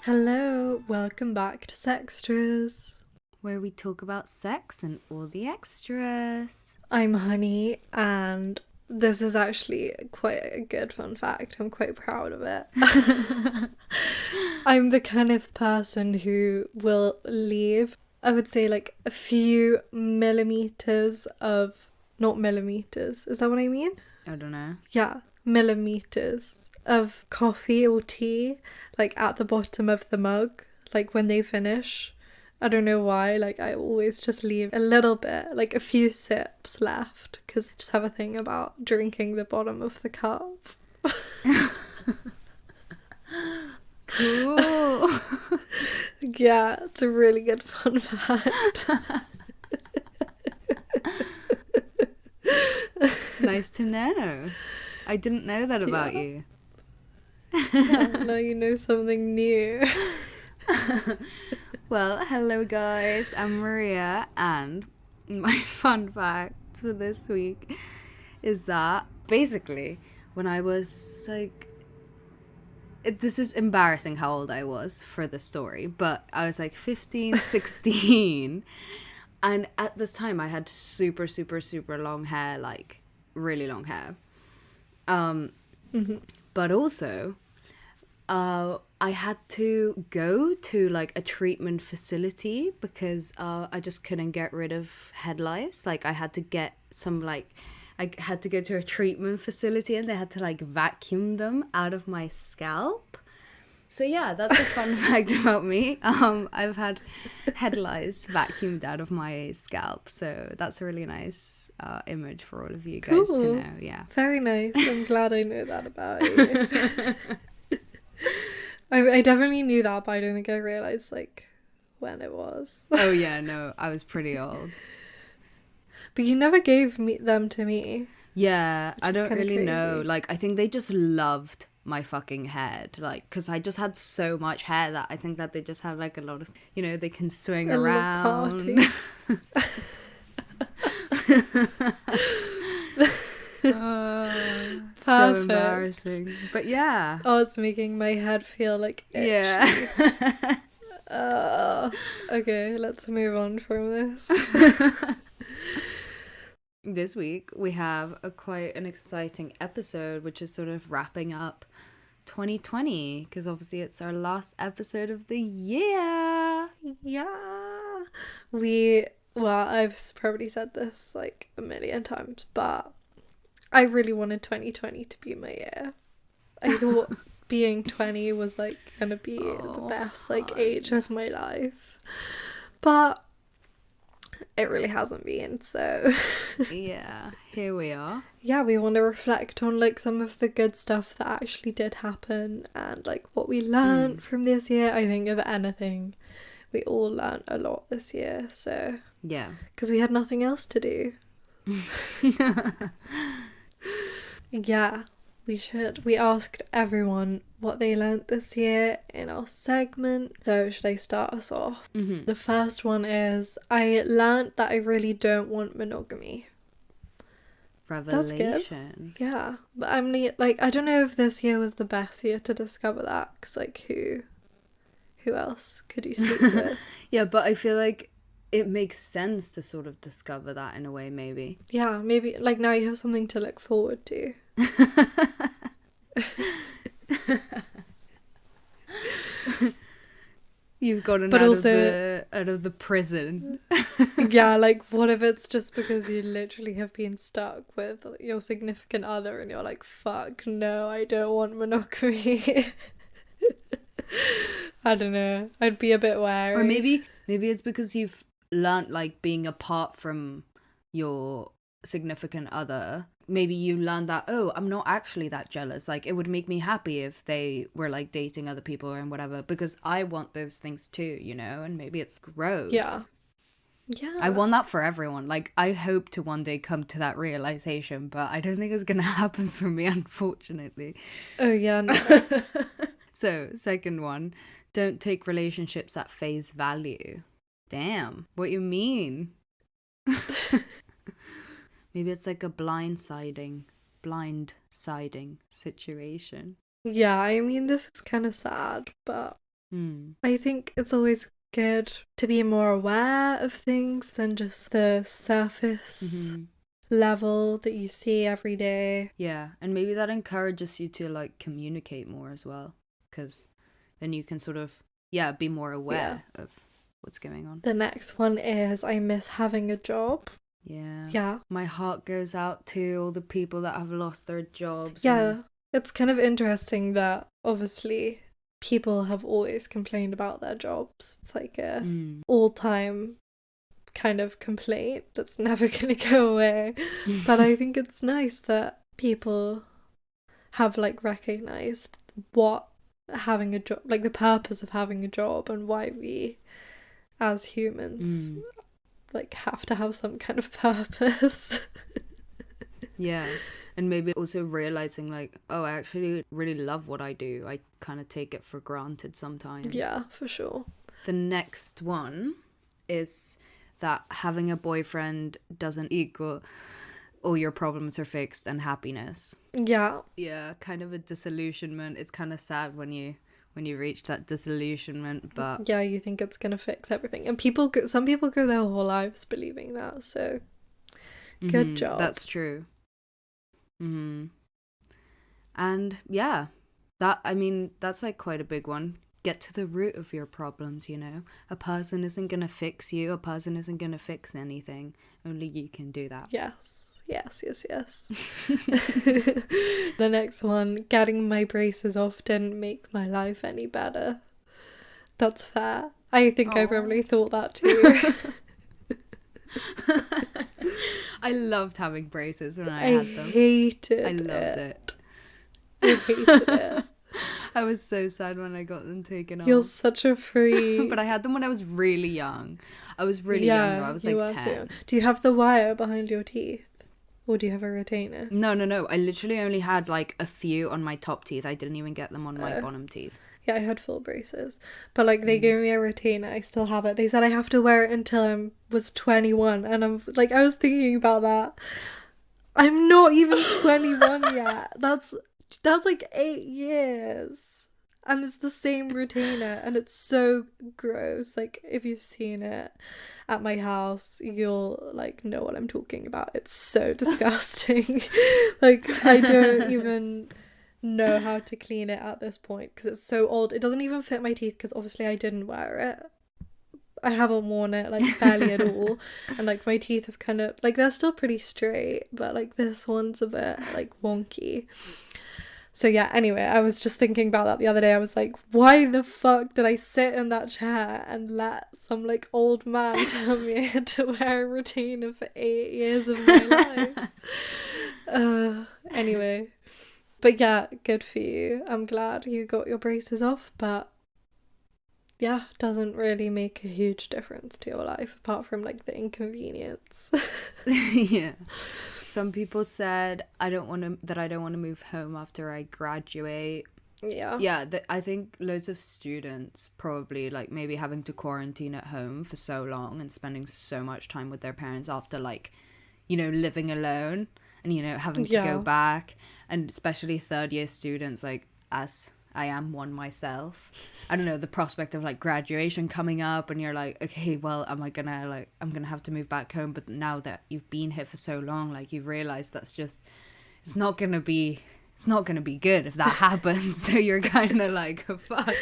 Hello, welcome back to Sextras. Where we talk about sex and all the extras. I'm Honey, and this is actually quite a good fun fact. I'm quite proud of it. I'm the kind of person who will leave, I would say, like a few millimeters of, not millimeters, is that what I mean? I don't know. Yeah, millimeters of coffee or tea, like at the bottom of the mug, like when they finish. I don't know why, like I always just leave a little bit, like a few sips left, because I just have a thing about drinking the bottom of the cup. Cool. Yeah, it's a really good fun fact. Nice to know. I didn't know that about Yeah. you. Yeah, now you know something new. Well, hello guys. I'm Maria, and my fun fact for this week is that basically when I was like, this is embarrassing how old I was for the story, but I was like 15, 16. And at this time I had super long hair, like really long hair. But also I had to go to like a treatment facility because I just couldn't get rid of head lice. Like I had to get some, like I had to go to a treatment facility and they had to like vacuum them out of my scalp. So yeah, that's a fun fact about me. I've had head lice vacuumed out of my scalp, so that's a really nice image for all of you guys to Cool. know. Yeah. Very nice. I'm glad I know that about you. I definitely knew that, but I don't think I realised, like, when it was. Oh yeah, no, I was pretty old. But you never gave them to me, Yeah, which I is don't kind of really know. crazy. Like, I think they just loved my fucking head. Like, because I just had so much hair that I think that they just had like a lot of, they can swing A little around. party. So Perfect. embarrassing. But yeah. Oh, it's making my head feel like itchy. Yeah. Okay, let's move on from this. This week we have quite an exciting episode, which is sort of wrapping up 2020, because obviously it's our last episode of the year. Yeah. Well, I've probably said this like a million times, but I really wanted 2020 to be my year. I thought being 20 was like gonna be the best like age of my life. But it really hasn't been, so Yeah, here we are. yeah, we want to reflect on like some of the good stuff that actually did happen and like what we learned from this year. I think if anything, we all learned a lot this year, so Yeah. because we had nothing else to do. Yeah, we should. We asked everyone what they learnt this year in our segment. So, should I start us off? The first one is I learnt that I really don't want monogamy. That's good. Revelation. Yeah, but I'm like, I don't know if this year was the best year to discover that, because like who else could you sleep with? Yeah, but I feel like it makes sense to sort of discover that in a way, maybe. Yeah, maybe like now you have something to look forward to. You've gotten But out also, of the prison. yeah, like what if it's just because you literally have been stuck with your significant other and you're like, fuck, no, I don't want monogamy. I don't know. I'd be a bit wary. Or maybe it's because you've learnt like being apart from your significant other. Maybe you learned that, oh, I'm not actually that jealous. Like, it would make me happy if they were like dating other people and whatever, because I want those things too, and maybe it's growth. Yeah. Yeah. I want that for everyone. Like, I hope to one day come to that realization, but I don't think it's gonna happen for me, unfortunately. Oh, yeah. No. So, second one, don't take relationships at face value. Damn, what you mean? Maybe it's like a blindsiding situation. Yeah, I mean, this is kind of sad, but I think it's always good to be more aware of things than just the surface level that you see every day. Yeah, and maybe that encourages you to like communicate more as well, because then you can sort of, yeah, be more aware of what's going on. The next one is I miss having a job. Yeah. Yeah. My heart goes out to all the people that have lost their jobs. Yeah. It's kind of interesting that obviously people have always complained about their jobs. It's like a all-time kind of complaint that's never going to go away. But I think it's nice that people have like recognized what having a job, like the purpose of having a job, and why we as humans like have to have some kind of purpose. Yeah. And maybe also realizing like, oh, I actually really love what I do. I kind of take it for granted sometimes. Yeah, for sure. The next one is that having a boyfriend doesn't equal all your problems are fixed and happiness. Yeah. Yeah, kind of a disillusionment. It's kind of sad when you reach that disillusionment, but yeah, you think it's gonna fix everything, and some people go their whole lives believing that, so good job. That's true. And yeah, that's like quite a big one. Get to the root of your problems, you know. A person isn't gonna fix you. A person isn't gonna fix anything. Only you can do that. Yes. The next one, getting my braces off didn't make my life any better. That's fair. I think I probably thought that too. I loved having braces when I had them. I loved it. I hated it. I was so sad when I got them taken off. You're such a freak. But I had them when I was really young. I was really young. I was like 10. So do you have the wire behind your teeth? Or do you have a retainer? No. I literally only had like a few on my top teeth. I didn't even get them on my bottom teeth. Yeah, I had full braces. But like they gave me a retainer. I still have it. They said I have to wear it until I was 21. And I'm like, I was thinking about that. I'm not even 21 yet. That's like 8 years. And it's the same retainer. And it's so gross. Like, if you've seen it at my house, you'll like know what I'm talking about. It's so disgusting. Like, I don't even know how to clean it at this point because it's so old. It doesn't even fit my teeth because obviously I didn't wear it. I haven't worn it like barely at all, and like my teeth have kind of like, they're still pretty straight, but like this one's a bit like wonky. So yeah, anyway, I was just thinking about that the other day. I was like, why the fuck did I sit in that chair and let some like old man tell me I had to wear a retainer for 8 years of my life? Anyway, but yeah, good for you. I'm glad you got your braces off, but yeah, doesn't really make a huge difference to your life apart from like the inconvenience. Yeah. Some people said I don't want to move home after I graduate. Yeah, I think loads of students probably like maybe having to quarantine at home for so long and spending so much time with their parents after like, you know, living alone and, you know, having to go back, and especially third year students, like as I am one myself. I don't know, the prospect of like graduation coming up and you're like, okay, well, I'm gonna have to move back home, but now that you've been here for so long, like you've realized that's just, it's not gonna be good if that happens. So you're kind of like, oh, fuck.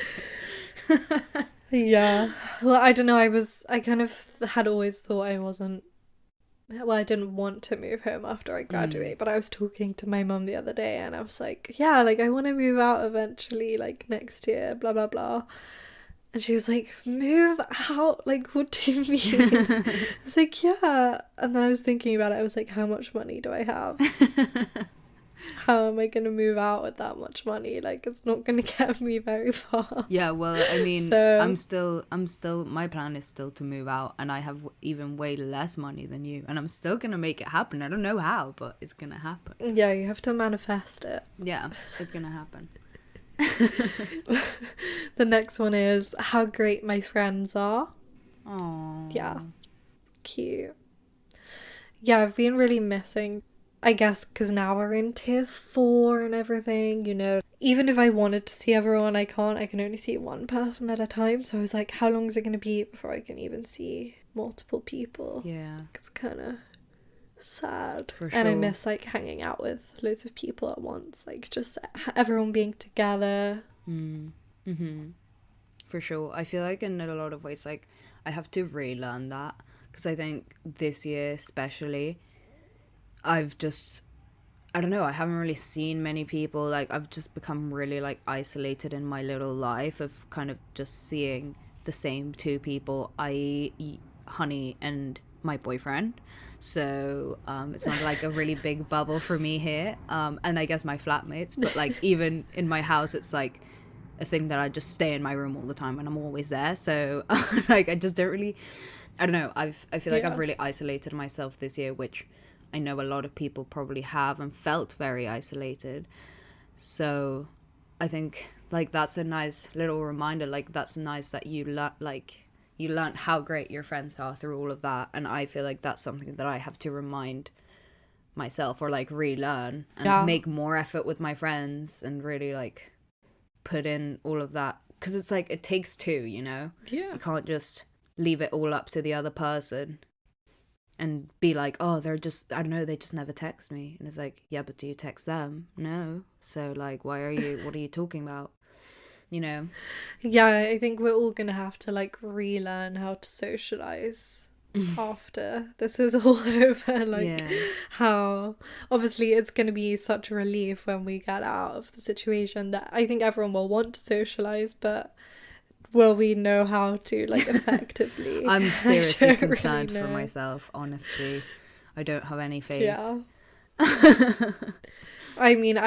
Yeah, well, I don't know, I kind of had always thought I didn't want to move home after I graduate, but I was talking to my mum the other day and I was like, yeah, like I want to move out eventually, like next year, blah blah blah. And she was like, move out? Like, what do you mean? I was like, yeah. And then I was thinking about it. I was like, how much money do I have? How am I going to move out with that much money? Like, it's not going to get me very far. Yeah, well, I mean, so, I'm still, my plan is still to move out, and I have even way less money than you, and I'm still going to make it happen. I don't know how, but it's going to happen. Yeah, you have to manifest it. Yeah, it's going to happen. The next one is how great my friends are. Aww. Yeah. Cute. Yeah, I've been really missing I guess because now we're in tier 4 and everything, you know. Even if I wanted to see everyone, I can't. I can only see one person at a time. So I was like, how long is it going to be before I can even see multiple people? Yeah. It's kind of sad. For And I sure. miss like hanging out with loads of people at once. Like just everyone being together. For sure. I feel like in a lot of ways, like, I have to relearn that. Because I think this year especially, I've just, I don't know, I haven't really seen many people. Like, I've just become really, like, isolated in my little life of kind of just seeing the same two people, i.e. Honey and my boyfriend. So it's not like a really big bubble for me here. And I guess my flatmates. But, like, even in my house, it's, like, a thing that I just stay in my room all the time and I'm always there. So, like, I just don't really, I don't know. I feel like I've really isolated myself this year, which I know a lot of people probably have and felt very isolated. So I think, like, that's a nice little reminder. Like, that's nice that you learned how great your friends are through all of that. And I feel like that's something that I have to remind myself, or like relearn and make more effort with my friends and really like put in all of that. Because it's like, it takes two, you know? Yeah. You can't just leave it all up to the other person and be like, oh, they're just, I don't know, they just never text me. And it's like, yeah, but do you text them? No. So like, what are you talking about? You know? Yeah, I think we're all gonna have to like relearn how to socialize after this is all over. Like, how obviously it's gonna be such a relief when we get out of the situation that I think everyone will want to socialize, but will we know how to like effectively? I'm seriously really concerned for know. myself, honestly. I don't have any faith. Yeah. I mean,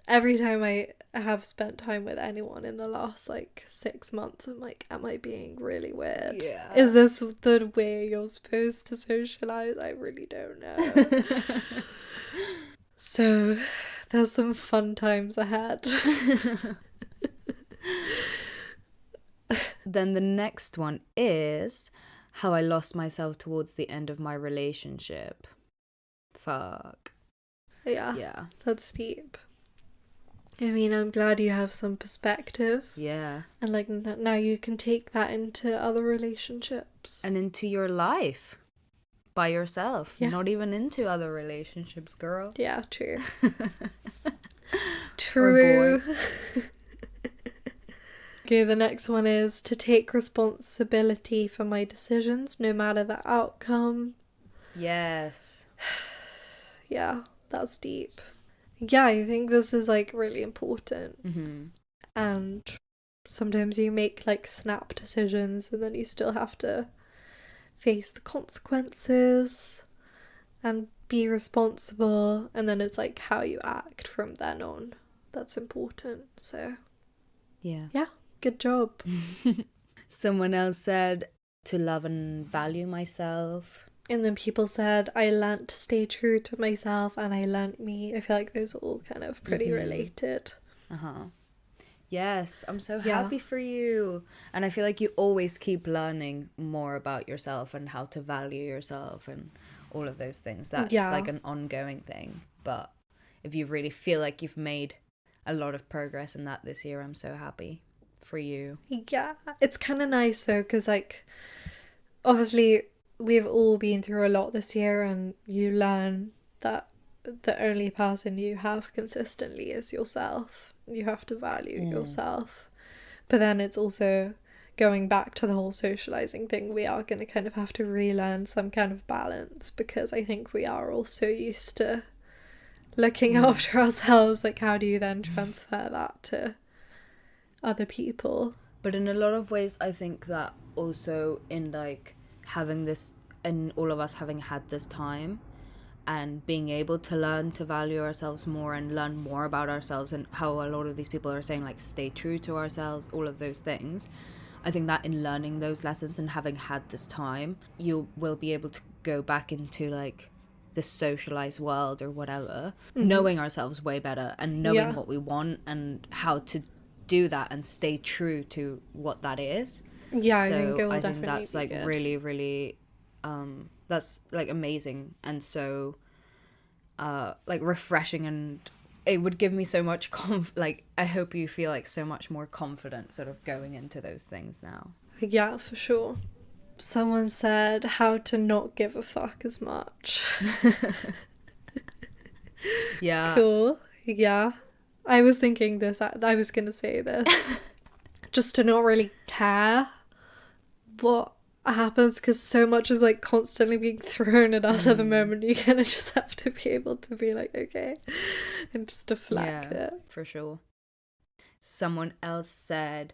every time I have spent time with anyone in the last like 6 months, I'm like, am I being really weird? Yeah. Is this the way you're supposed to socialize? I really don't know. So there's some fun times ahead. Then the next one is how I lost myself towards the end of my relationship. Fuck. Yeah. That's deep. I mean, I'm glad you have some perspective. Yeah. And like now you can take that into other relationships. And into your life by yourself. Yeah. Not even into other relationships, girl. Yeah, true. True. Or boy. Okay, the next one is to take responsibility for my decisions, no matter the outcome. Yes. Yeah, that's deep. Yeah, I think this is like really important. Mm-hmm. And sometimes you make like snap decisions and then you still have to face the consequences and be responsible. And then it's like how you act from then on. That's important. So, yeah. Good job. Someone else said to love and value myself. And then people said, I learnt to stay true to myself and I learnt me. I feel like those are all kind of pretty related. Yes, I'm so happy for you. And I feel like you always keep learning more about yourself and how to value yourself and all of those things. That's like an ongoing thing. But if you really feel like you've made a lot of progress in that this year, I'm so happy for you. Yeah, it's kind of nice though, because like obviously we've all been through a lot this year and you learn that the only person you have consistently is yourself. You have to value yourself. But then it's also going back to the whole socializing thing. We are going to kind of have to relearn some kind of balance, because I think we are all so used to looking after ourselves. Like, how do you then transfer that to other people? But in a lot of ways, I think that also in like having this, and all of us having had this time and being able to learn to value ourselves more and learn more about ourselves, and how a lot of these people are saying like stay true to ourselves, all of those things. I think that in learning those lessons and having had this time, you will be able to go back into like this socialized world or whatever, knowing ourselves way better and knowing what we want and how to do that and stay true to what that is. Yeah, So I I think that's like good. really, really that's like amazing. And so like refreshing, and it would give me so much like I hope you feel like so much more confident sort of going into those things now. Yeah, for sure. Someone said how to not give a fuck as much. Yeah. Cool. Yeah. I was thinking this, I was going to say this. Just to not really care what happens, because so much is like constantly being thrown at us at the moment. You kind of just have to be able to be like, okay, and just deflect it. For sure. Someone else said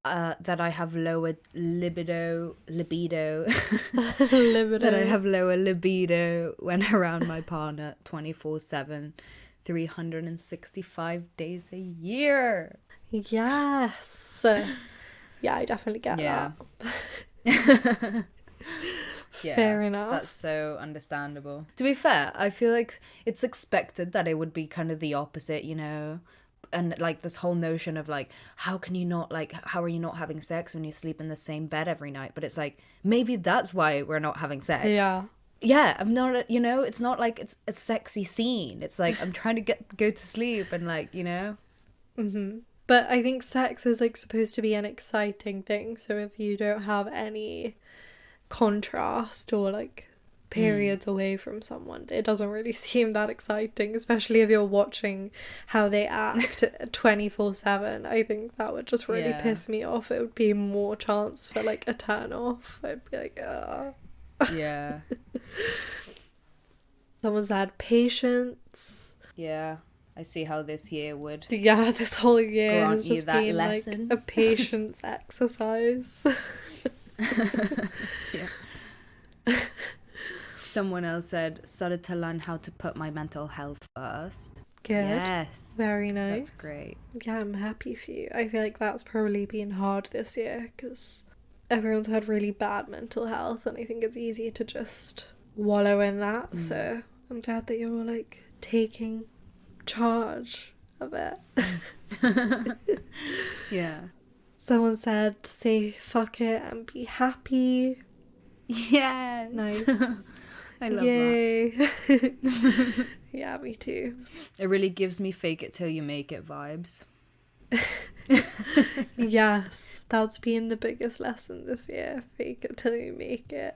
that I have lower libido that I have lower libido when around my partner 24/7, 365 days a year. Yes. Yeah, I definitely get that. Fair enough. That's so understandable. To be fair, I feel like it's expected that it would be kind of the opposite, you know? And like this whole notion of like, how can you not, like, how are you not having sex when you sleep in the same bed every night? But it's like, maybe that's why we're not having sex. Yeah, I'm not, you know, it's not like it's a sexy scene. It's like, I'm trying to go to sleep and like, you know? Mm-hmm. But I think sex is like supposed to be an exciting thing. So if you don't have any contrast or like periods away from someone, it doesn't really seem that exciting, especially if you're watching how they act 24/7. I think that would just really piss me off. It would be more chance for like a turn off. I'd be like, Yeah. Someone said patience. Yeah, I see how this year would. Yeah, this whole year has just been lesson. like a patience exercise. Yeah. Someone else said, started to learn how to put my mental health first. Good. Yes. Very nice. That's great. Yeah, I'm happy for you. I feel like that's probably been hard this year because everyone's had really bad mental health, and I think it's easy to just wallow in that. So I'm glad that you're like taking charge of it. Yeah. Someone said to say fuck it and be happy. Yes. Nice. I love that. Yeah, me too. It really gives me fake it till you make it vibes. Yes, that's been the biggest lesson this year. Fake it till you make it.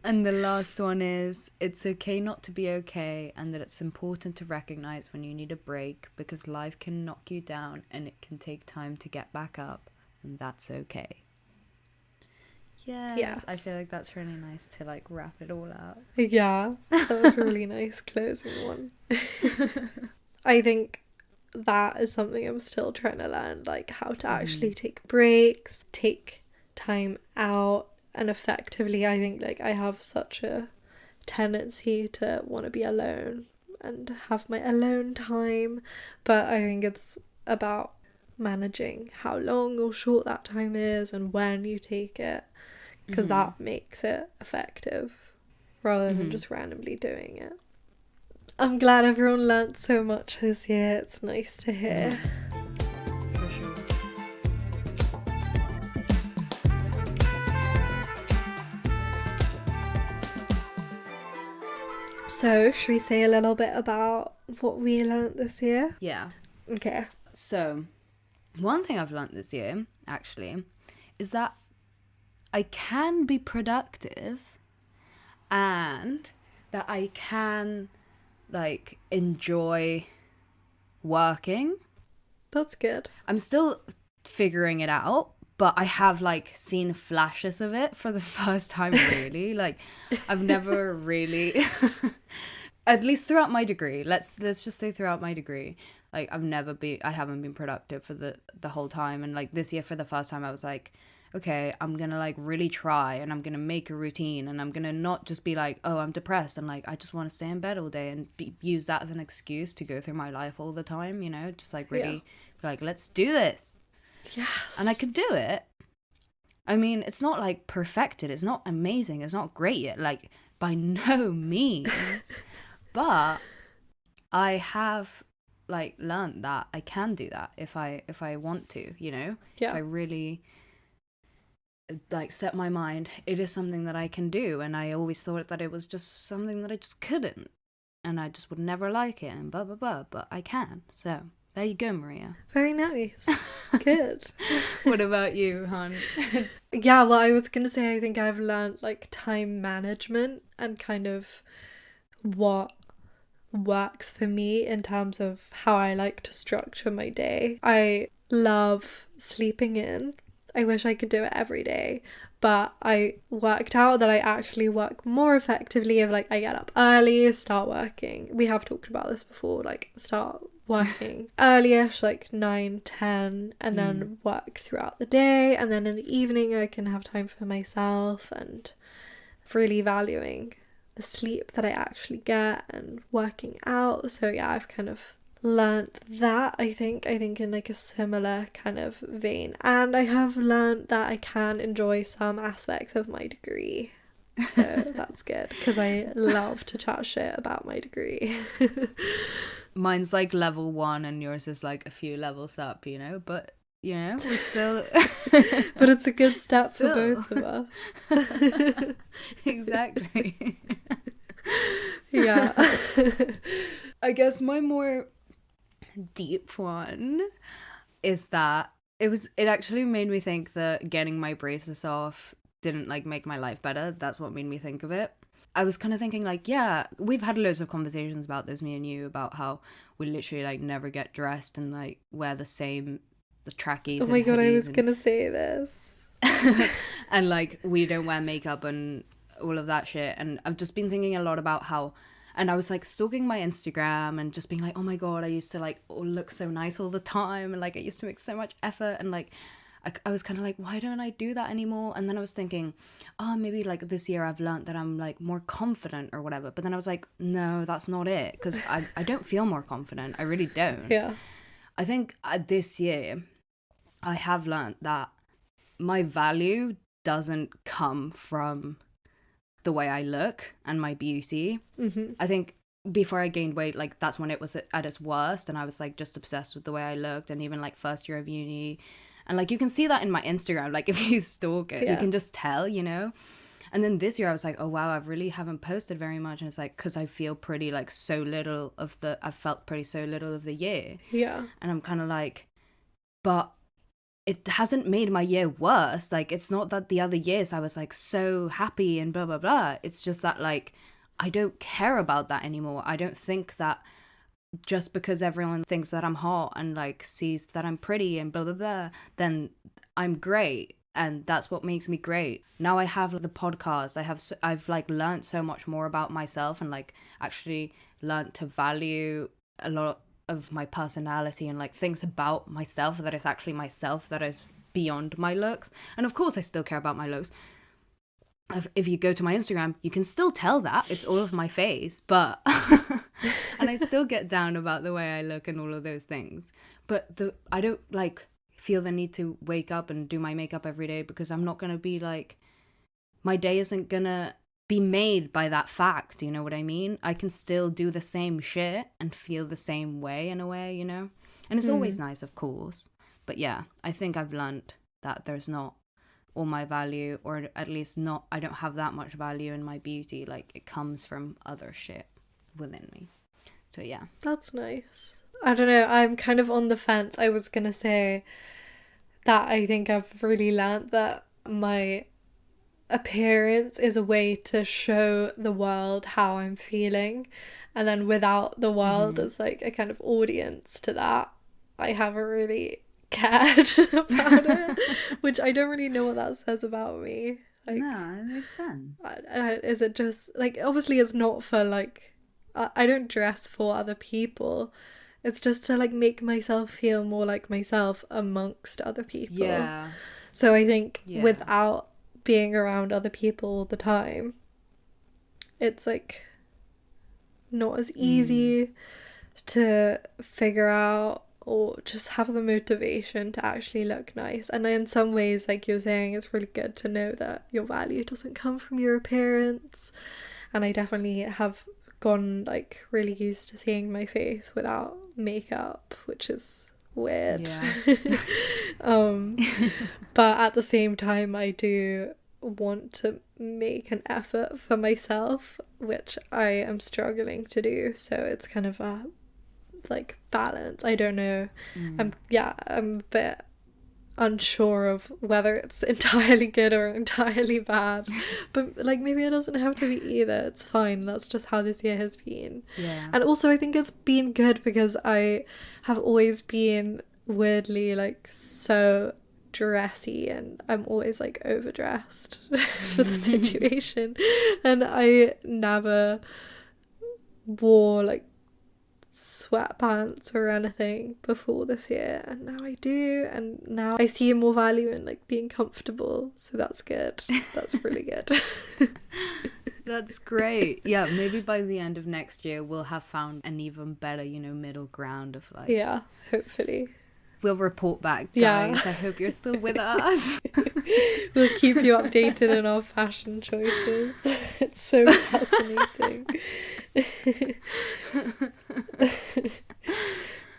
And the last one is, it's okay not to be okay, and that it's important to recognize when you need a break, because life can knock you down and it can take time to get back up, and that's okay. Yes. I feel like that's really nice to like wrap it all out. Yeah, that was a really nice closing one. I think that is something I'm still trying to learn, like how to actually take breaks, take time out. And effectively, I think like I have such a tendency to want to be alone and have my alone time, but I think it's about managing how long or short that time is and when you take it, because that makes it effective rather than just randomly doing it. I'm glad everyone learnt so much this year. It's nice to hear. For sure. So, should we say a little bit about what we learnt this year? Yeah. Okay. So, one thing I've learnt this year, actually, is that I can be productive and that I can, like, enjoy working. That's good. I'm still figuring it out, but I have, like, seen flashes of it for the first time, really. Like, I've never really... At least throughout my degree, let's just say throughout my degree, like I haven't been productive for the whole time. And like this year for the first time I was like, okay, I'm gonna like really try, and I'm gonna make a routine, and I'm gonna not just be like, oh, I'm depressed and like I just want to stay in bed all day and use that as an excuse to go through my life all the time, you know, just like really be like, let's do this. Yes. And I could do it. I mean, it's not like perfected, it's not amazing, it's not great yet, like by no means. But I have like learned that I can do that if I want to, you know? Yeah. If I really like set my mind, it is something that I can do, and I always thought that it was just something that I just couldn't, and I just would never like it, and blah blah blah, but I can. So there you go, Maria. Very nice. Good. What about you, hon? Yeah, well, I was gonna say, I think I've learned like time management and kind of what works for me in terms of how I like to structure my day. I love sleeping in. I wish I could do it every day, but I worked out that I actually work more effectively if like I get up early, start working. We have talked about this before, like start working earlyish, like 9, 10, and then work throughout the day, and then in the evening I can have time for myself, and really valuing the sleep that I actually get and working out. So yeah, I've kind of learnt that, I think in like a similar kind of vein, and I have learnt that I can enjoy some aspects of my degree, so that's good, because I love to chat shit about my degree. Mine's like level 1 and yours is like a few levels up, you know, but you know, we still but it's a good step for both of us. Exactly. Yeah. I guess my more deep one is that it actually made me think that getting my braces off didn't like make my life better. That's what made me think of it. I was kind of thinking like, yeah, we've had loads of conversations about this, me and you, about how we literally like never get dressed and like wear the trackies. Oh my god, I was gonna say this. And like we don't wear makeup and all of that shit. And I've just been thinking a lot about how, and I was like stalking my Instagram and just being like, oh my god, I used to like look so nice all the time, and like I used to make so much effort, and like I was kind of like, why don't I do that anymore? And then I was thinking, oh, maybe like this year I've learned that I'm like more confident or whatever. But then I was like, no, that's not it, because I don't feel more confident. I really don't. Yeah. I think this year I have learned that my value doesn't come from the way I look and my beauty. Mm-hmm. I think before I gained weight, like that's when it was at its worst, and I was like just obsessed with the way I looked, and even like first year of uni. And like you can see that in my Instagram, like if you stalk it, you can just tell, you know. And then this year I was like, oh wow, I really haven't posted very much, and it's like because I feel pretty like I've felt pretty so little of the year. Yeah. And I'm kind of like, but it hasn't made my year worse. Like it's not that the other years I was like so happy and blah blah blah. It's just that like I don't care about that anymore. I don't think that just because everyone thinks that I'm hot and like sees that I'm pretty and blah blah blah, then I'm great, and that's what makes me great. Now I have the podcast. I've like learned so much more about myself, and like actually learned to value a lot of my personality and like things about myself that is actually myself, that is beyond my looks. And of course I still care about my looks. If you go to my Instagram, you can still tell that it's all of my face, but and I still get down about the way I look and all of those things. But I don't like feel the need to wake up and do my makeup every day, because I'm not gonna be like, my day isn't gonna be made by that fact. You know what I mean? I can still do the same shit and feel the same way in a way, you know. And it's always nice, of course. But yeah, I think I've learned that there's not all my value, or at least not, I don't have that much value in my beauty. Like it comes from other shit within me. So yeah, that's nice. I don't know, I'm kind of on the fence. I was gonna say that I think I've really learned that my appearance is a way to show the world how I'm feeling, and then without the world as like a kind of audience to that, I haven't really cared about it, which I don't really know what that says about me. Like, no, it makes sense. Is it just like, obviously it's not for like, I don't dress for other people, it's just to like make myself feel more like myself amongst other people. Yeah. So I think without being around other people all the time, it's like not as easy to figure out or just have the motivation to actually look nice. And in some ways, like you're saying, it's really good to know that your value doesn't come from your appearance. And I definitely have gone like really used to seeing my face without makeup, which is weird. um but at the same time I do want to make an effort for myself, which I am struggling to do, so it's kind of a like balance. I don't know. I'm a bit unsure of whether it's entirely good or entirely bad, but like maybe it doesn't have to be either. It's fine, that's just how this year has been. And also I think it's been good because I have always been weirdly like so dressy, and I'm always like overdressed for the situation, and I never wore like sweatpants or anything before this year, and now I do, and now I see more value in like being comfortable, so that's good. That's really good. That's great. Yeah, maybe by the end of next year we'll have found an even better, middle ground of like, yeah, hopefully. We'll report back, guys. Yeah. I hope you're still with us. We'll keep you updated on our fashion choices. It's so fascinating.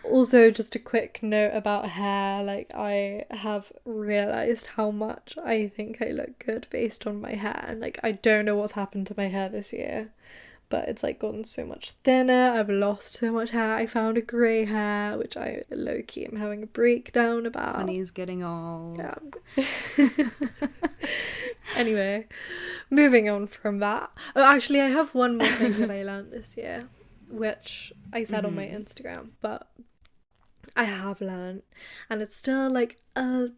Also, just a quick note about hair, like I have realised how much I think I look good based on my hair, and like I don't know what's happened to my hair this year, but it's like gotten so much thinner. I've lost so much hair. I found a grey hair, which I low-key am having a breakdown about. Honey's getting old. Yeah. Anyway, moving on from that. Oh, actually, I have one more thing that I learned this year, which I said on my Instagram, but I have learned, and it's still like a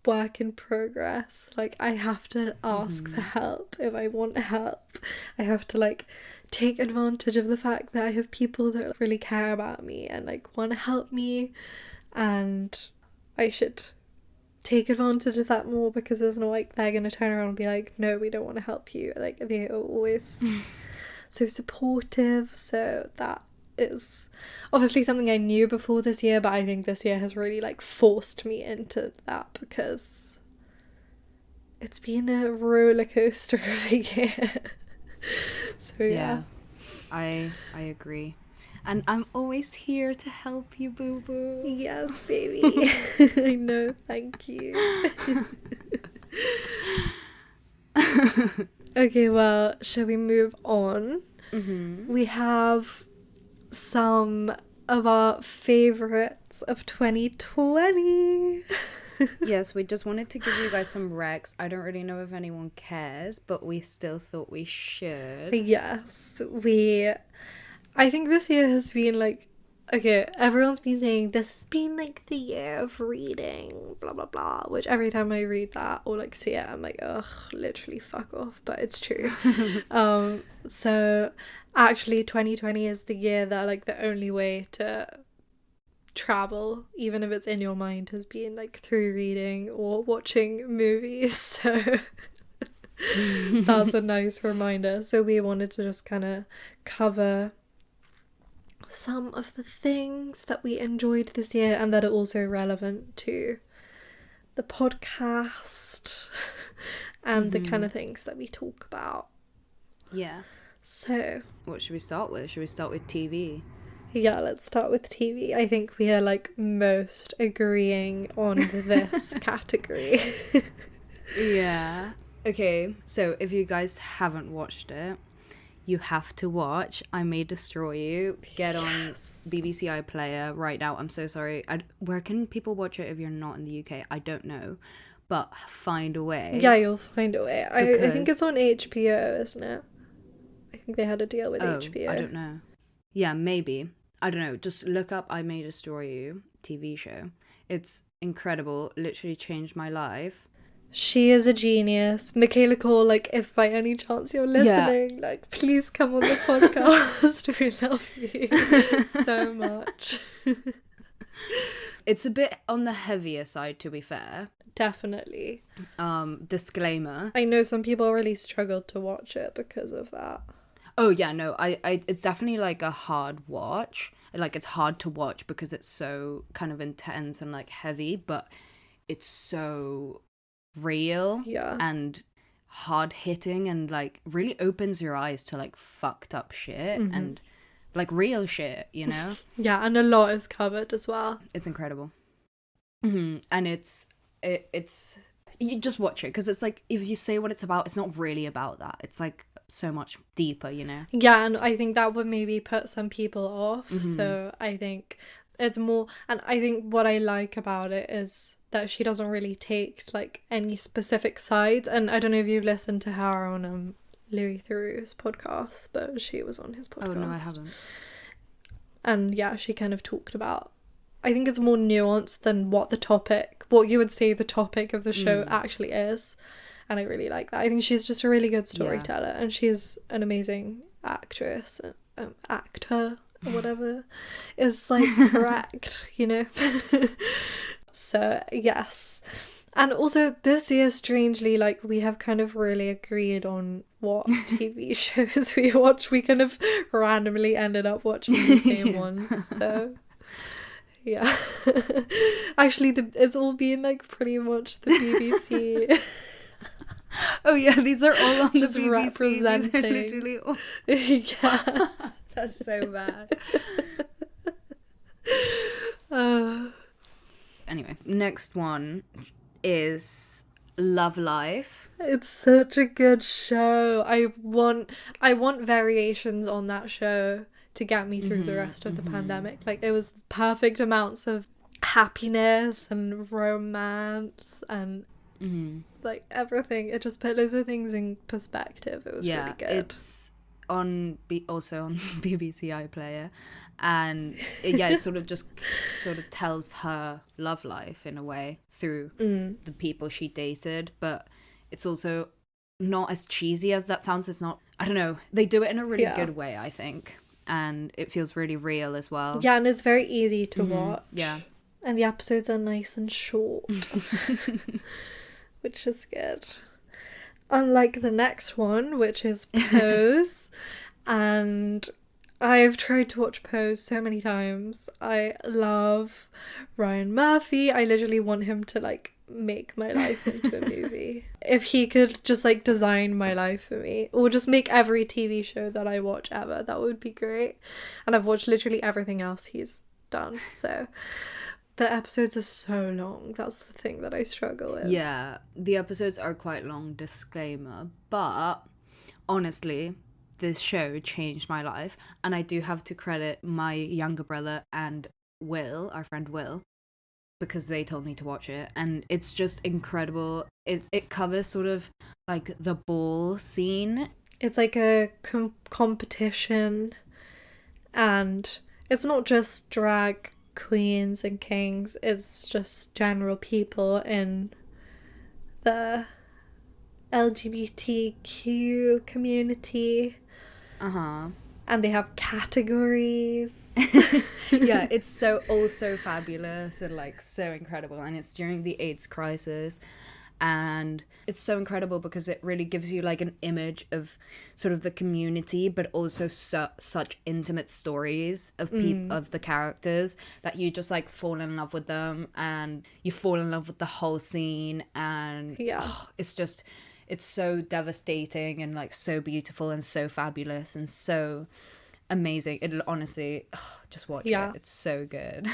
work in progress. Like I have to ask for help if I want help. I have to like take advantage of the fact that I have people that really care about me and like want to help me, and I should take advantage of that more, because there's no like they're gonna turn around and be like, no, we don't want to help you. Like they are always so supportive, so that is obviously something I knew before this year, but I think this year has really like forced me into that, because it's been a roller coaster of a year. So yeah. I agree, and I'm always here to help you, boo boo. Yes, baby. I know, thank you. Okay, well, shall we move on? We have some of our favorites of 2020. Yes, we just wanted to give you guys some recs. I don't really know if anyone cares, but we still thought we should. Yes, I think this year has been like, okay, everyone's been saying this has been like the year of reading, blah blah blah, which every time I read that or like see it, I'm like, ugh, literally fuck off, but it's true. So actually 2020 is the year that like the only way to travel, even if it's in your mind, has been like through reading or watching movies. So that's a nice reminder. So we wanted to just kind of cover some of the things that we enjoyed this year and that are also relevant to the podcast and the kind of things that we talk about. Yeah. So what should we start with? Should we start with TV? Yeah, let's start with TV. I think we are like most agreeing on this category. Yeah. Okay, so if you guys haven't watched it, you have to watch I May Destroy You. Get on BBC iPlayer right now. I'm so sorry. Where can people watch it if you're not in the UK? I don't know. But find a way. Yeah, you'll find a way. I think it's on HBO, isn't it? I think they had a deal with HBO. I don't know. Yeah, maybe. I don't know. Just look up I May Destroy You TV show. It's incredible. Literally changed my life. She is a genius. Michaela Cole, like, if by any chance you're listening, like, please come on the podcast. We love you so much. It's a bit on the heavier side, to be fair. Definitely. Disclaimer. I know some people really struggled to watch it because of that. Oh yeah, no, I it's definitely like a hard watch. Like, it's hard to watch because it's so kind of intense and like heavy, but it's so real and hard hitting and like really opens your eyes to like fucked up shit and like real shit, you know? Yeah, and a lot is covered as well. It's incredible. And it's you just watch it, because it's like, if you say what it's about, it's not really about that. It's like so much deeper, you know. Yeah, and I think that would maybe put some people off. So I think it's more, and I think what I like about it is that she doesn't really take like any specific sides. And I don't know if you've listened to her on Louis Theroux's podcast, but she was on his podcast. Oh no, I haven't. And yeah, she kind of talked about, I think it's more nuanced than what you would say the topic of the show actually is. And I really like that. I think she's just a really good storyteller, and she's an amazing actress, actor, or whatever is like correct, you know. So yes. And also this year, strangely, like, we have kind of really agreed on what TV shows we watch. We kind of randomly ended up watching the same ones, so yeah. Actually, it's all been like pretty much the BBC. Oh yeah, these are all on Just the BBC. representing. These are literally all... Yeah. That's so bad. Anyway, next one is Love Life. It's such a good show. I want variations on that show to get me through the rest of the pandemic. Like, it was perfect amounts of happiness and romance and like everything. It just put loads of things in perspective. It was really good. It's also on BBC iPlayer, and it sort of tells her love life in a way through the people she dated, but it's also not as cheesy as that sounds. It's not, I don't know, they do it in a really good way, I think, and it feels really real as well. Yeah, and it's very easy to watch. Yeah, and the episodes are nice and short. Which is good. Unlike the next one, which is Pose. And I've tried to watch Pose so many times. I love Ryan Murphy. I literally want him to like make my life into a movie. If he could just like design my life for me, or just make every TV show that I watch ever, that would be great. And I've watched literally everything else he's done, so the episodes are so long. That's the thing that I struggle with. Yeah, the episodes are quite long, disclaimer, but honestly, this show changed my life, and I do have to credit my younger brother and Will, our friend Will, because they told me to watch it, and it's just incredible. It covers sort of like the ball scene. It's like a competition, and it's not just drag queens and kings, it's just general people in the LGBTQ community. And they have categories. Yeah, it's so fabulous and like so incredible, and it's during the AIDS crisis, and it's so incredible because it really gives you like an image of sort of the community, but also such intimate stories of of the characters that you just like fall in love with them, and you fall in love with the whole scene, and it's so devastating and like so beautiful and so fabulous and so amazing. It honestly, just watch it. It's so good.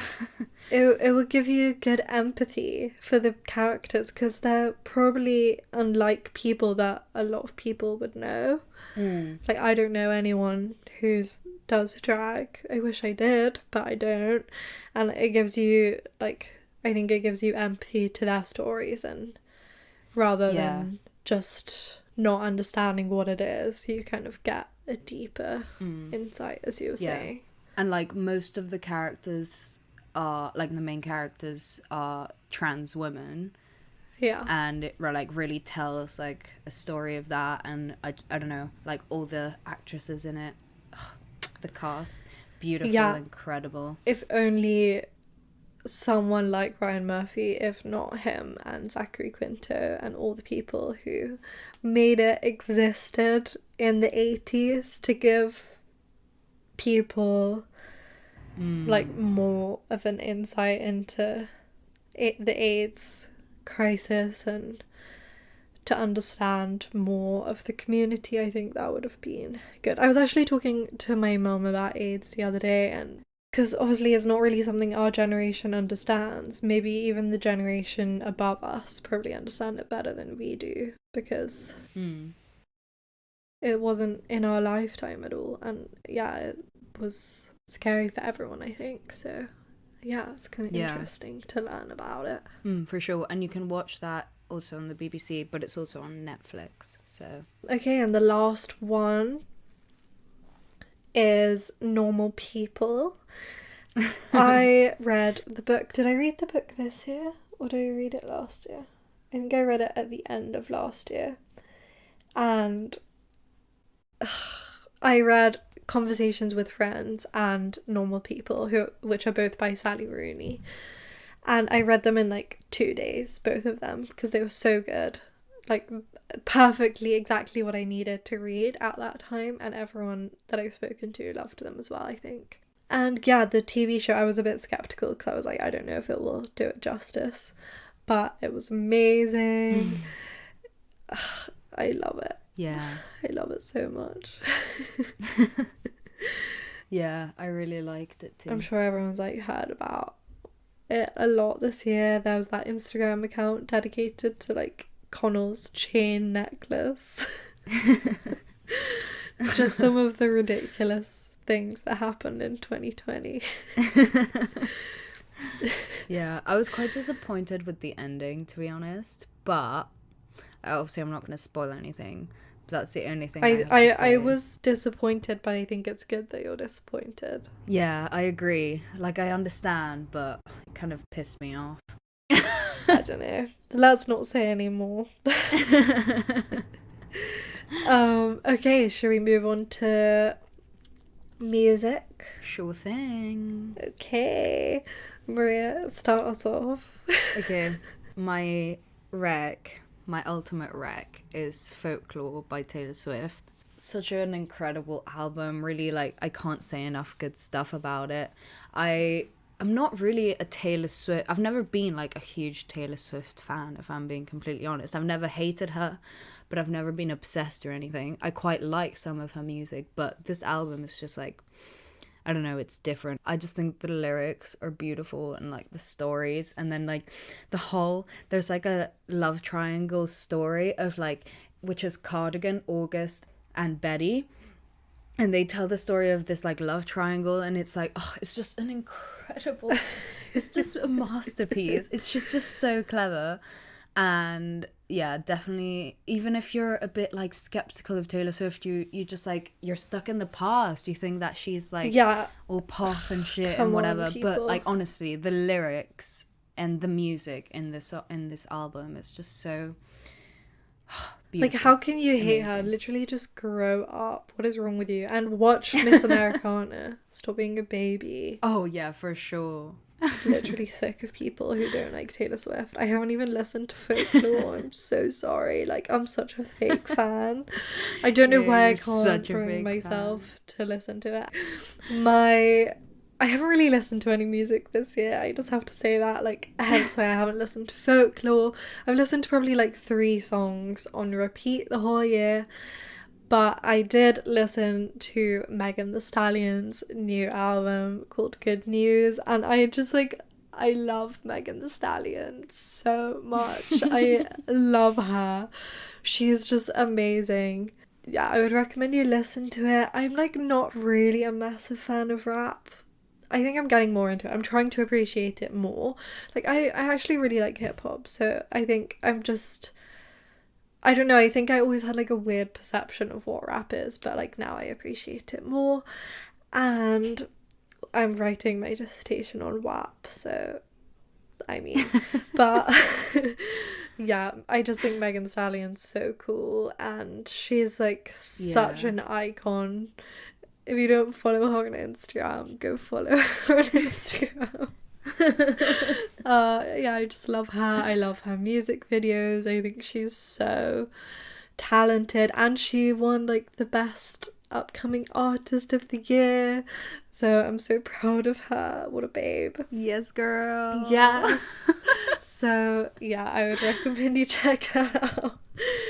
It will give you good empathy for the characters, because they're probably unlike people that a lot of people would know. Like, I don't know anyone who does drag. I wish I did, but I don't. And it gives you like, I think it gives you empathy to their stories, and rather than just not understanding what it is, you kind of get a deeper insight, as you were saying. And like most of the characters are like, the main characters are trans women, and it like really tells like a story of that. And I don't know, like all the actresses in it, the cast, beautiful, incredible. If only someone like Ryan Murphy, if not him and Zachary Quinto and all the people who made it existed in the 80s to give people like more of an insight into the AIDS crisis and to understand more of the community. I think that would have been good. I was actually talking to my mum about AIDS the other day, and because obviously it's not really something our generation understands. Maybe even the generation above us probably understand it better than we do, because it wasn't in our lifetime at all. And yeah, it was scary for everyone, I think. So yeah, it's kind of interesting to learn about it. For sure. And you can watch that also on the BBC, but it's also on Netflix. So okay, and the last one is Normal People. I read the book. Did I read the book this year, or did I read it last year? I think I read it at the end of last year. And I read Conversations with Friends and Normal People, which are both by Sally Rooney. And I read them in like 2 days, both of them, because they were so good. Like, perfectly exactly what I needed to read at that time. And everyone that I've spoken to loved them as well, I think. And yeah, the TV show, I was a bit skeptical because I was like, I don't know if it will do it justice. But it was amazing. I love it. Yeah. I love it so much. Yeah, I really liked it too. I'm sure everyone's like heard about it a lot this year. There was that Instagram account dedicated to like Connell's chain necklace. Just some of the ridiculous things that happened in 2020. Yeah, I was quite disappointed with the ending, to be honest, but obviously I'm not going to spoil anything, but that's the only thing I have to say. I was disappointed, but I think it's good that you're disappointed. Yeah, I agree. Like, I understand, but it kind of pissed me off. I don't know. Let's not say any more. Okay, should we move on to music? Sure thing. Okay, Maria, start us off. Okay, my ultimate rec is Folklore by Taylor Swift. Such an incredible album, really. Like, I can't say enough good stuff about it. I'm not really a Taylor Swift, I've never been like a huge Taylor Swift fan, if I'm being completely honest. I've never hated her, but I've never been obsessed or anything. I quite like some of her music, but this album is just like, I don't know, it's different. I just think the lyrics are beautiful, and like the stories, and then like there's like a love triangle story of like, which is Cardigan, August, and Betty, and they tell the story of this like love triangle, and it's like, oh, it's just an incredible it's just a masterpiece. It's just so clever. And yeah, definitely, even if you're a bit like skeptical of Taylor Swift, you just like, you're stuck in the past. You think that she's like all pop and shit and whatever, but like honestly, the lyrics and the music in this album is just so beautiful. Like, how can you hate her? Literally just grow up. What is wrong with you? And watch Miss Americana. Stop being a baby. Oh yeah, for sure. Literally sick of people who don't like Taylor Swift. I haven't even listened to Folklore. I'm so sorry. Like, I'm such a fake fan. I don't know why I can't bring myself to listen to it. I haven't really listened to any music this year. I just have to say that. Like, hence why I haven't listened to Folklore. I've listened to probably like 3 songs on repeat the whole year. But I did listen to Megan Thee Stallion's new album called Good News, and I just like, I love Megan Thee Stallion so much. I love her. She's just amazing. Yeah, I would recommend you listen to it. I'm like not really a massive fan of rap. I think I'm getting more into it. I'm trying to appreciate it more. Like, I actually really like hip hop, so I think I'm just, I don't know, I think I always had like a weird perception of what rap is, but like now I appreciate it more. And I'm writing my dissertation on WAP, so I mean, but yeah, I just think Megan Thee Stallion's so cool, and she's like such an icon. If you don't follow her on Instagram, go follow her on Instagram. Yeah, I just love her. I love her music videos. I think she's so talented, and she won like the best upcoming artist of the year. So I'm so proud of her. What a babe. Yes, girl. Yes. So yeah, I would recommend you check her out.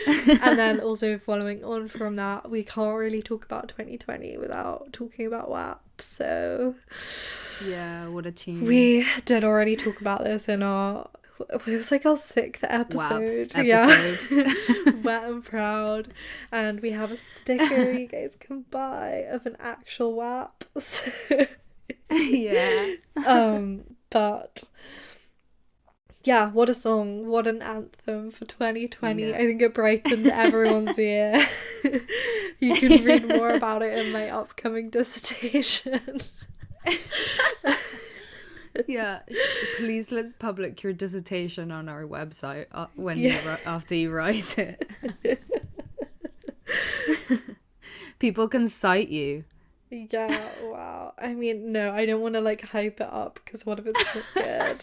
And then also following on from that, we can't really talk about 2020 without talking about WAP. So Yeah, what a tune. we did already talk about this in our, it was like our 6th episode. WAP Yeah. episode. Wet and Proud. And we have a sticker you guys can buy of an actual WAP. So, Yeah. but yeah, what a song, what an anthem for 2020. Yeah. I think it brightened everyone's year. You can read more about it in my upcoming dissertation. Yeah, please let's public your dissertation on our website after you write it. People can cite you. Yeah, wow. I mean, no, I don't want to like hype it up because what if it's not good?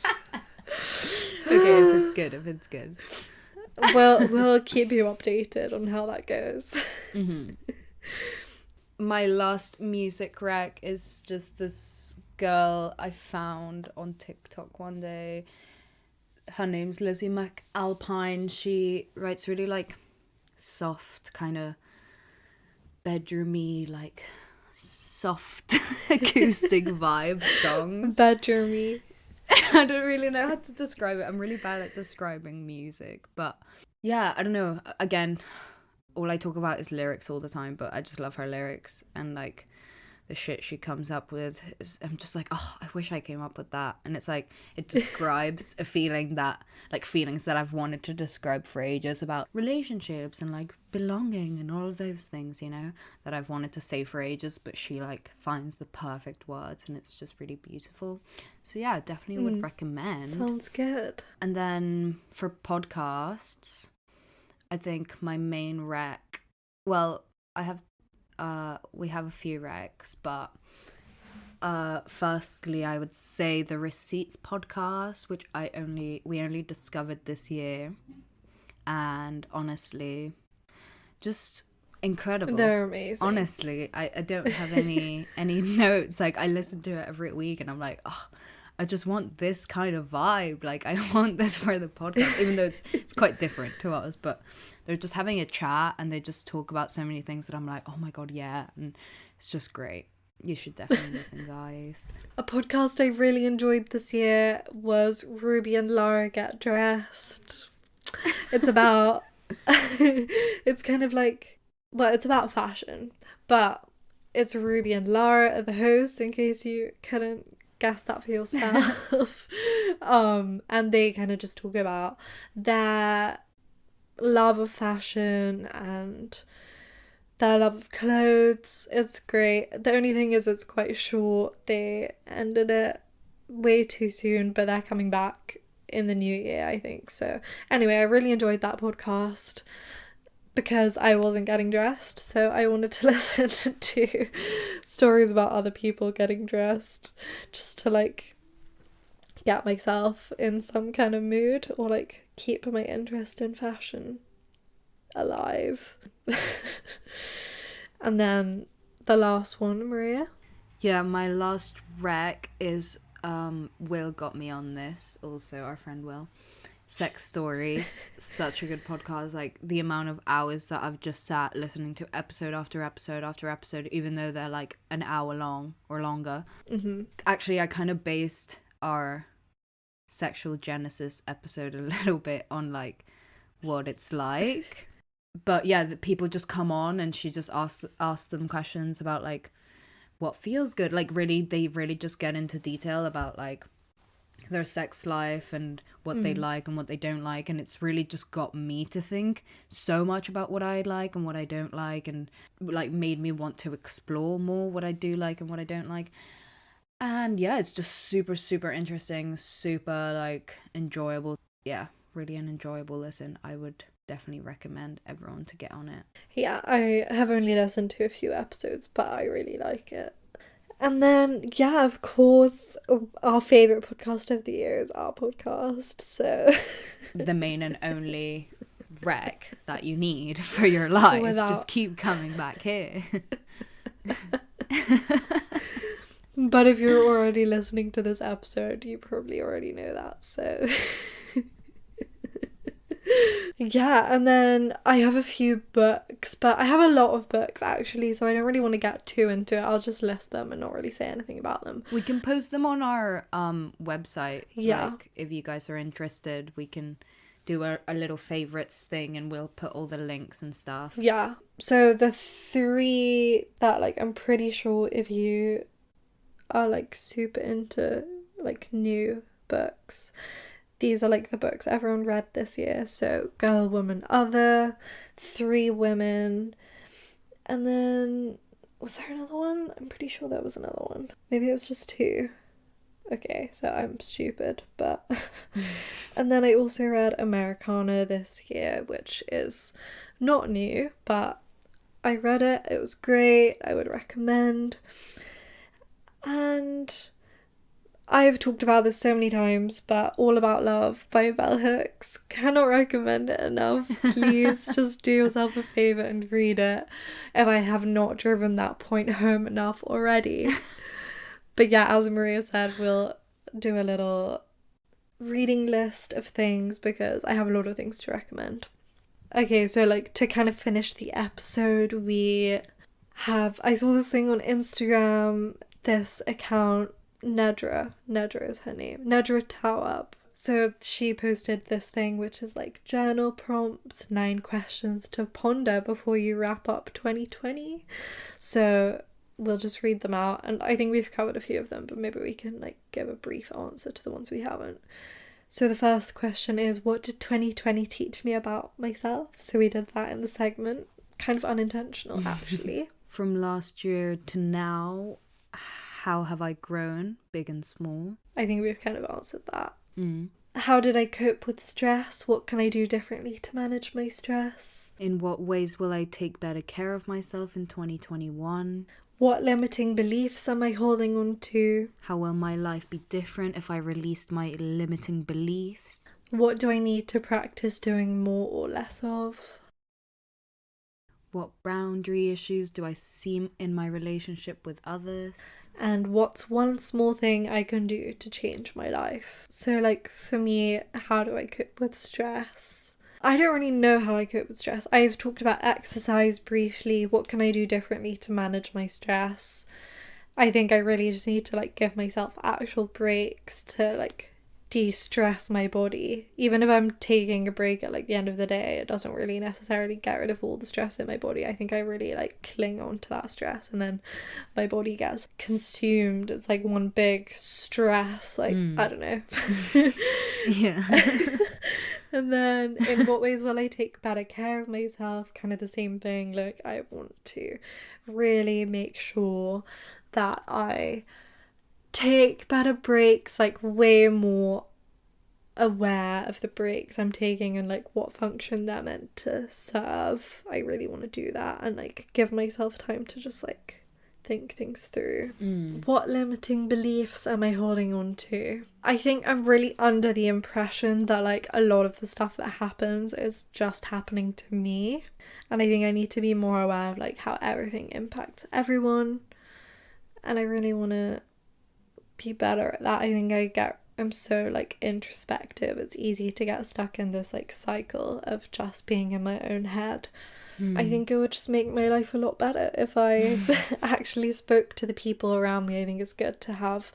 Okay, if it's good. We'll keep you updated on how that goes. Mm-hmm. My last music rec is just this girl I found on TikTok one day. Her name's Lizzie McAlpine. She writes really like soft, kind of bedroomy, like soft acoustic vibe songs. Bedroomy. I don't really know how to describe it. I'm really bad at describing music, but yeah, I don't know. Again, all I talk about is lyrics all the time, but I just love her lyrics, and like the shit she comes up with is, I'm just like, oh, I wish I came up with that. And it's like, it describes a feeling that, like feelings that I've wanted to describe for ages, about relationships and like belonging and all of those things, you know, that I've wanted to say for ages, but she like finds the perfect words, and it's just really beautiful. So yeah, definitely would recommend. Sounds good. And then for podcasts, I think my main rec, well, we have a few recs, but firstly I would say the Receipts podcast, which we only discovered this year, and honestly just incredible. They're amazing. Honestly, I don't have any notes. Like, I listen to it every week and I'm like, oh, I just want this kind of vibe. Like, I want this for the podcast, even though it's quite different to us, but they're just having a chat and they just talk about so many things that I'm like, oh my god, yeah, and it's just great. You should definitely listen, guys. A podcast I really enjoyed this year was Ruby and Lara Get Dressed. It's about it's kind of like, well, it's about fashion, but it's Ruby and Lara are the hosts, in case you couldn't guess that for yourself. And they kind of just talk about their love of fashion and their love of clothes. It's great. The only thing is it's quite short. They ended it way too soon, but they're coming back in the new year, I think. So anyway, I really enjoyed that podcast because I wasn't getting dressed, so I wanted to listen to stories about other people getting dressed, just to like get myself in some kind of mood, or like keep my interest in fashion alive. And then the last one, Maria. Yeah, my last rec is Will got me on this, also our friend Will. Sex Stories, such a good podcast. Like, the amount of hours that I've just sat listening to episode after episode after episode, even though they're like an hour long or longer. Actually, I kind of based our sexual genesis episode a little bit on like what it's like. But yeah, the people just come on and she just asks them questions about like what feels good. Like, really, they really just get into detail about like their sex life and what they like and what they don't like, and it's really just got me to think so much about what I like and what I don't like, and like made me want to explore more what I do like and what I don't like. And yeah, it's just super, super interesting, super like enjoyable. Yeah, really an enjoyable listen. I would definitely recommend everyone to get on it. Yeah, I have only listened to a few episodes, but I really like it. And then, yeah, of course, our favourite podcast of the year is our podcast, so... The main and only wreck that you need for your life. Without- Just keep coming back here. But if you're already listening to this episode, you probably already know that, so... Yeah, and then I have a few books, but I have a lot of books actually, so I don't really want to get too into it. I'll just list them and not really say anything about them. We can post them on our website. Yeah. Like, if you guys are interested, we can do a little favorites thing and we'll put all the links and stuff. Yeah. So the 3 that, like, I'm pretty sure if you are, like, super into, like, new books, these are, like, the books everyone read this year. So Girl, Woman, Other, 3 Women, and then was there another one? I'm pretty sure there was another one. Maybe it was just 2. Okay, so I'm stupid, but... And then I also read Americana this year, which is not new, but I read it. It was great. I would recommend. And I've talked about this so many times, but All About Love by Bell Hooks. Cannot recommend it enough. Please just do yourself a favour and read it if I have not driven that point home enough already. But yeah, as Maria said, we'll do a little reading list of things because I have a lot of things to recommend. Okay, so like to kind of finish the episode, I saw this thing on Instagram, this account, Nedra is her name, Nedra Tawab. So she posted this thing which is like journal prompts, 9 questions to ponder before you wrap up 2020. So we'll just read them out, and I think we've covered a few of them, but maybe we can like give a brief answer to the ones we haven't. So the first question is, what did 2020 teach me about myself? So we did that in the segment, kind of unintentional actually. From last year to now, how have I grown, big and small? I think we've kind of answered that. How did I cope with stress? What can I do differently to manage my stress? In what ways will I take better care of myself in 2021? What limiting beliefs am I holding on to? How will my life be different if I released my limiting beliefs? What do I need to practice doing more or less of? What boundary issues do I see in my relationship with others? And what's one small thing I can do to change my life? So like for me, how do I cope with stress? I don't really know how I cope with stress. I've talked about exercise briefly. What can I do differently to manage my stress? I think I really just need to like give myself actual breaks to like de-stress my body. Even if I'm taking a break at like the end of the day, it doesn't really necessarily get rid of all the stress in my body. I think I really like cling on to that stress, and then my body gets consumed. It's like one big stress, like I don't know. Yeah. And then in what ways will I take better care of myself? Kind of the same thing. Like I want to really make sure that I take better breaks, like way more aware of the breaks I'm taking and like what function they're meant to serve. I really want to do that and like give myself time to just like think things through. What limiting beliefs am I holding on to? I think I'm really under the impression that like a lot of the stuff that happens is just happening to me, and I think I need to be more aware of like how everything impacts everyone, and I really want to be better at that. I think I'm so like introspective. It's easy to get stuck in this like cycle of just being in my own head. I think it would just make my life a lot better if I actually spoke to the people around me. I think it's good to have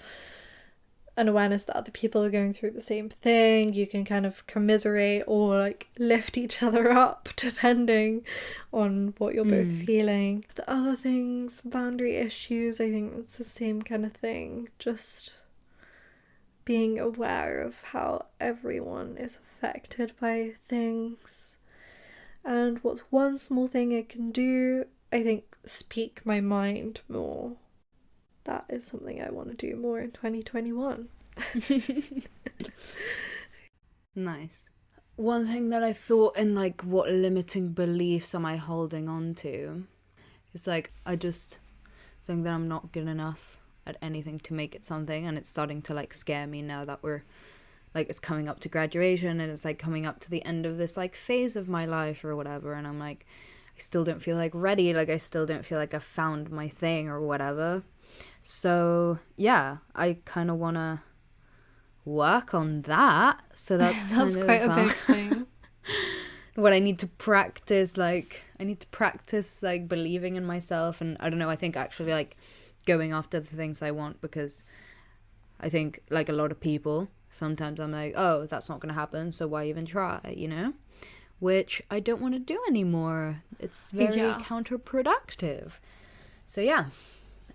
an awareness that other people are going through the same thing. You can kind of commiserate or like lift each other up depending on what you're both feeling. The other things, boundary issues, I think it's the same kind of thing. Just being aware of how everyone is affected by things. And what's one small thing I can do? I think speak my mind more. That is something I want to do more in 2021. Nice. One thing that I thought in like what limiting beliefs am I holding on to is like I just think that I'm not good enough at anything to make it something, and it's starting to like scare me now that we're like it's coming up to graduation and it's like coming up to the end of this like phase of my life or whatever, and I'm like, I still don't feel like ready, like I still don't feel like I've found my thing or whatever. So yeah, I kind of want to work on that. So that's That's quite a big thing. what I need to practice. Like I need to practice like believing in myself, and I don't know, I think actually like going after the things I want, because I think like a lot of people, sometimes I'm like, oh, that's not gonna happen, so why even try, you know? Which I don't want to do anymore. It's very counterproductive. So yeah,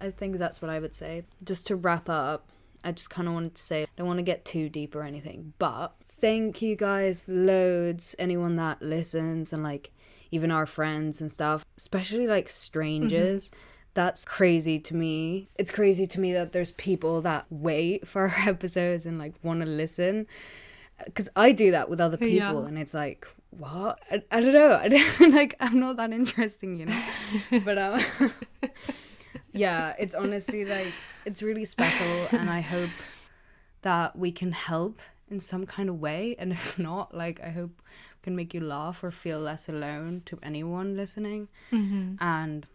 I think that's what I would say. Just to wrap up, I just kind of wanted to say, I don't want to get too deep or anything, but thank you guys loads, anyone that listens, and like even our friends and stuff, especially like strangers. That's crazy to me. It's crazy to me that there's people that wait for our episodes and like want to listen, because I do that with other people, and it's like, what? I don't know. I don't, like, I'm not that interesting, you know. But yeah, it's honestly like, it's really special, and I hope that we can help in some kind of way. And if not, like, I hope we can make you laugh or feel less alone, to anyone listening. And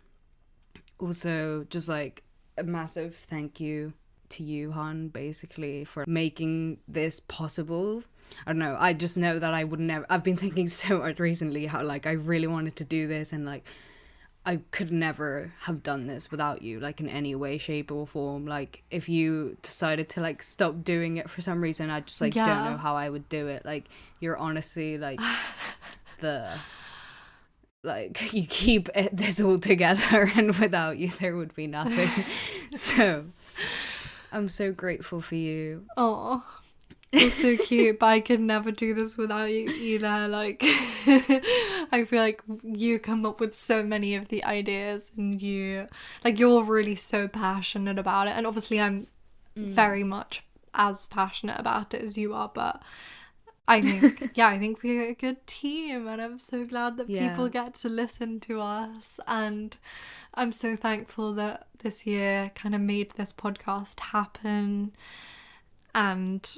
also just like a massive thank you to you, Han, basically, for making this possible. I don't know, I just know that I would never, I've been thinking so much recently how like I really wanted to do this, and like I could never have done this without you, like in any way, shape or form. Like if you decided to like stop doing it for some reason, I just like don't know how I would do it. Like you're honestly like the, like you keep this all together, and without you there would be nothing. So I'm so grateful for you. Oh, you're so cute, but I could never do this without you either. Like, I feel like you come up with so many of the ideas, and you're really so passionate about it. And obviously I'm very much as passionate about it as you are, but I think we're a good team, and I'm so glad that people get to listen to us. And I'm so thankful that this year kind of made this podcast happen. And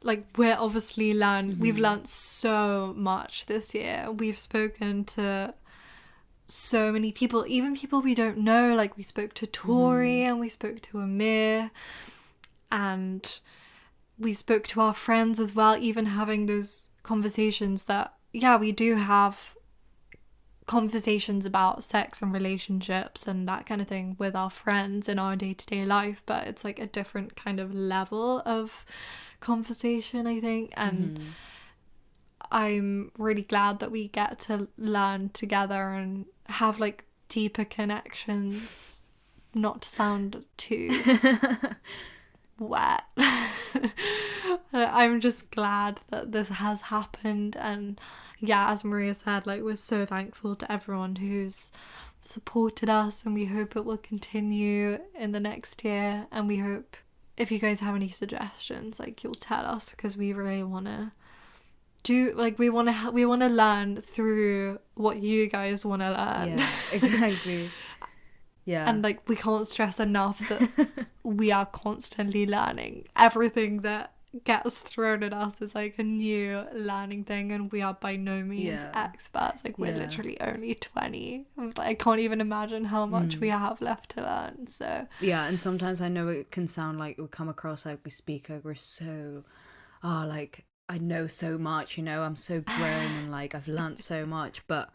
like, we're obviously we've learned so much this year. We've spoken to so many people, even people we don't know. Like, we spoke to Tori and we spoke to Amir, and we spoke to our friends as well, even having those conversations that, we do have conversations about sex and relationships and that kind of thing with our friends in our day-to-day life, but it's like a different kind of level of conversation, I think. And I'm really glad that we get to learn together and have like deeper connections, not to sound too wet. I'm just glad that this has happened. And as Maria said, like, we're so thankful to everyone who's supported us, and we hope it will continue in the next year. And we hope, if you guys have any suggestions, like, you'll tell us, because we really want to do, like, we want to learn through what you guys want to learn. Yeah, exactly. Yeah. And like, we can't stress enough that we are constantly learning. Everything that gets thrown at us is like a new learning thing, and we are by no means experts. Like, we're literally only 20. I can't even imagine how much we have left to learn. So yeah, and sometimes I know it can sound like, we come across like we speak like we're so like I know so much, you know, I'm so grown and like I've learnt so much, but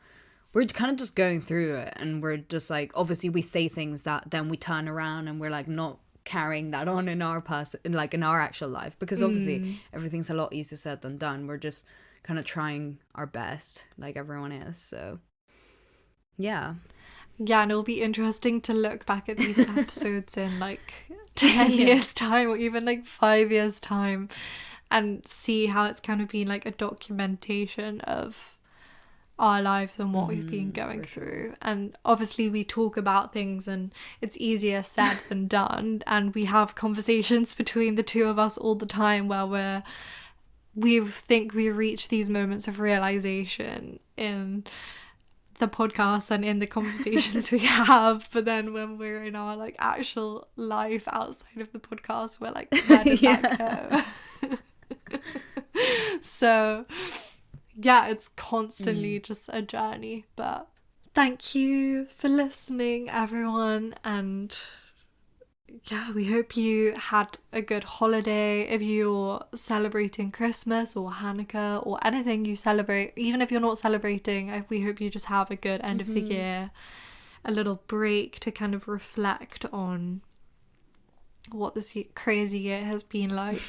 we're kind of just going through it, and we're just like, obviously we say things that then we turn around and we're like not carrying that on in our like in our actual life, because obviously everything's a lot easier said than done. We're just kind of trying our best, like everyone is. So yeah, and it'll be interesting to look back at these episodes in like 10 years time, or even like 5 years time, and see how it's kind of been like a documentation of our lives and what we've been going through. And obviously we talk about things, and it's easier said than done, and we have conversations between the two of us all the time where we think we reach these moments of realization in the podcast and in the conversations we have, but then when we're in our like actual life outside of the podcast, we're like, where did that go? So yeah, it's constantly just a journey. But thank you for listening, everyone, and yeah, we hope you had a good holiday. If you're celebrating Christmas or Hanukkah or anything you celebrate, even if you're not celebrating, we hope you just have a good end of the year, a little break to kind of reflect on what this crazy year has been like.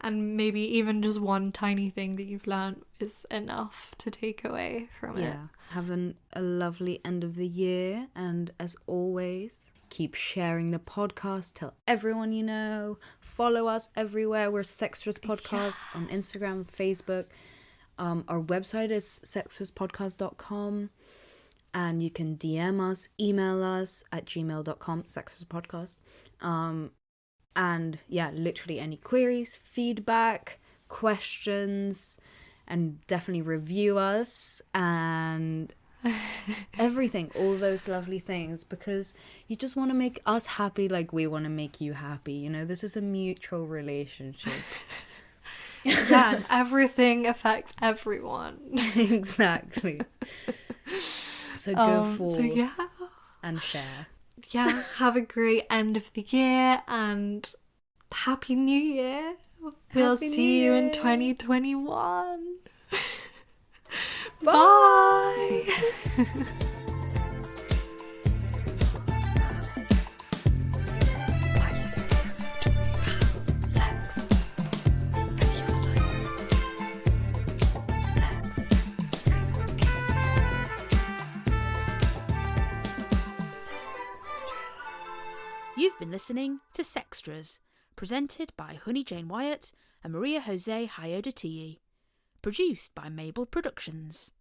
And maybe even just one tiny thing that you've learned is enough to take away from it. Yeah, having a lovely end of the year, and as always, keep sharing the podcast, tell everyone you know, follow us everywhere. We're Sextras Podcast on Instagram, Facebook. Our website is sextraspodcast.com, and you can DM us, email us at gmail.com, sextraspodcast. And yeah, literally any queries, feedback, questions, and definitely review us and everything, all those lovely things, because you just want to make us happy like we want to make you happy. You know, this is a mutual relationship. Yeah, and everything affects everyone. Exactly. So go forth so and share. Yeah, have a great end of the year and Happy New Year. We'll see you in 2021. Bye. Why are you so obsessed with talking about sex? And he was like, sex. You've been listening to Sextras, presented by Honey Jane Wyatt and Maria Jose Hayodatiyi, produced by Mable Productions.